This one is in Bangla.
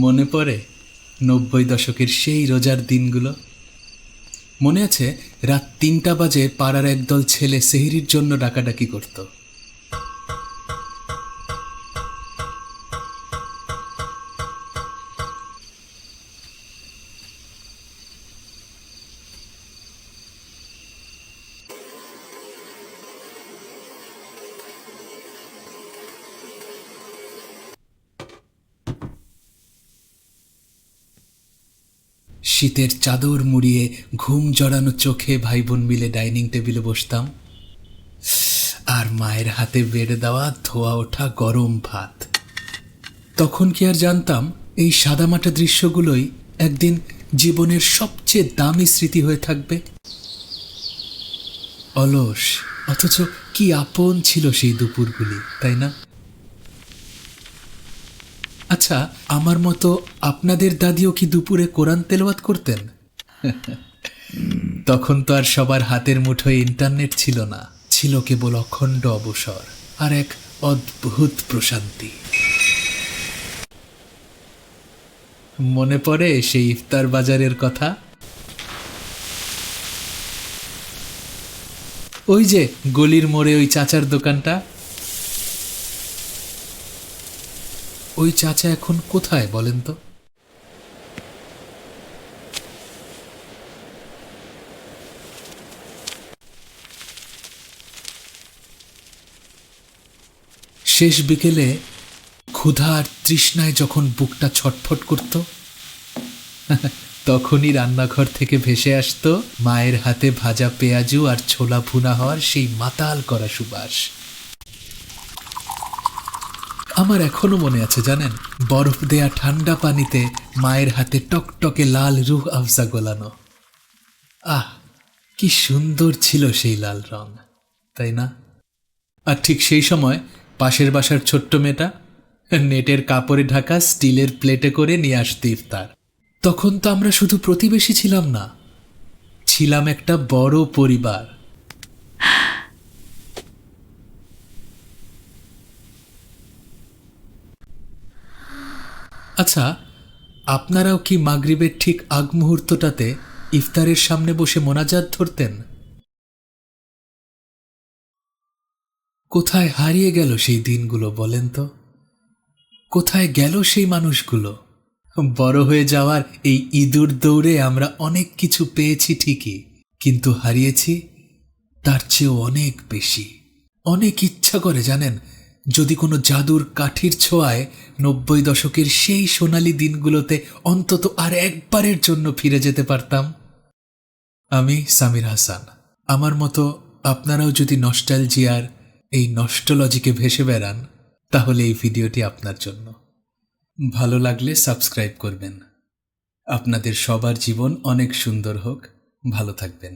মনে পড়ে 90 দশকের সেই রোজার দিনগুলো। মনে আছে রাত 3টা বাজে পাড়ার একদল ছেলে সেহরির জন্য ডাকাডাকি করত। শীতের চাদর মুড়িয়ে ঘুম জড়ানো চোখে ভাই বোন মিলে ডাইনিং টেবিলে বসতাম, আর মায়ের হাতে বেড়ে দেওয়া ধোয়া ওঠা গরম ভাত। তখন কি আর জানতাম এই সাদামাটা দৃশ্যগুলোই একদিন জীবনের সবচেয়ে দামি স্মৃতি হয়ে থাকবে। অলস অথচ কি আপন ছিল সেই দুপুরগুলি, তাই না? আচ্ছা, আমার মতো আপনাদের দাদিও কি দুপুরে কোরআন তেলাওয়াত করতেন? তখন তো আর সবার হাতের মুঠোয় ইন্টারনেট ছিল না, ছিল কেবল অখণ্ড অবসর আর এক অদ্ভুত প্রশান্তি। মনে পড়ে সেই ইফতার বাজারের কথা? ওই যে গলির মোড়ে ওই চাচার দোকানটা, ওই চাচা এখন কোথায় বলেন তো? শেষ বিকেলে ক্ষুধা আর তৃষ্ণায় যখন বুকটা ছটফট করত, তখনই রান্নাঘর থেকে ভেসে আসতো মায়ের হাতে ভাজা পেঁয়াজু আর ছোলা ভুনা হওয়ার সেই মাতাল করা সুবাস। আমার এখনো মনে আছে জানেন, বরফ দেয়া ঠান্ডা পানিতে মায়ের হাতে টকটকে লাল রুহ আফজা গোলানো। আহ, কি সুন্দর ছিল সেই লাল রং, তাই না? আর ঠিক সেই সময় পাশের বাসার ছোট্ট মেয়েটা নেটের কাপড়ে ঢাকা স্টিলের প্লেটে করে নিয়ে আসতো ইফতার। তখন তো আমরা শুধু প্রতিবেশী ছিলাম না, ছিলাম একটা বড় পরিবার। আচ্ছা, আপনারাও কি মাগরিবের ঠিক আগ মুহূর্তটাতে ইফতারের সামনে বসে মোনাজাত ধরতেন? কোথায় হারিয়ে গেল সেই দিনগুলো বলেন তো? কোথায় গেল সেই মানুষগুলো? বড় হয়ে যাওয়ার এই ইঁদুর দৌড়ে আমরা অনেক কিছু পেয়েছি ঠিকই, কিন্তু হারিয়েছি তার চেয়েও অনেক বেশি। অনেক ইচ্ছা করে জানেন, যদি কোনো জাদুর কাঠির ছোঁয়ায় 90 দশকের সেই সোনালি দিনগুলোতে অন্তত আর একবারের জন্য ফিরে যেতে পারতাম। আমি সামির হাসান। আমার মতো আপনারাও যদি নস্টালজিয়ার এই নস্টোলজিকে ভেসে বেড়ান, তাহলে এই ভিডিওটি আপনার জন্য। ভালো লাগলে সাবস্ক্রাইব করবেন। আপনাদের সবার জীবন অনেক সুন্দর হোক। ভালো থাকবেন।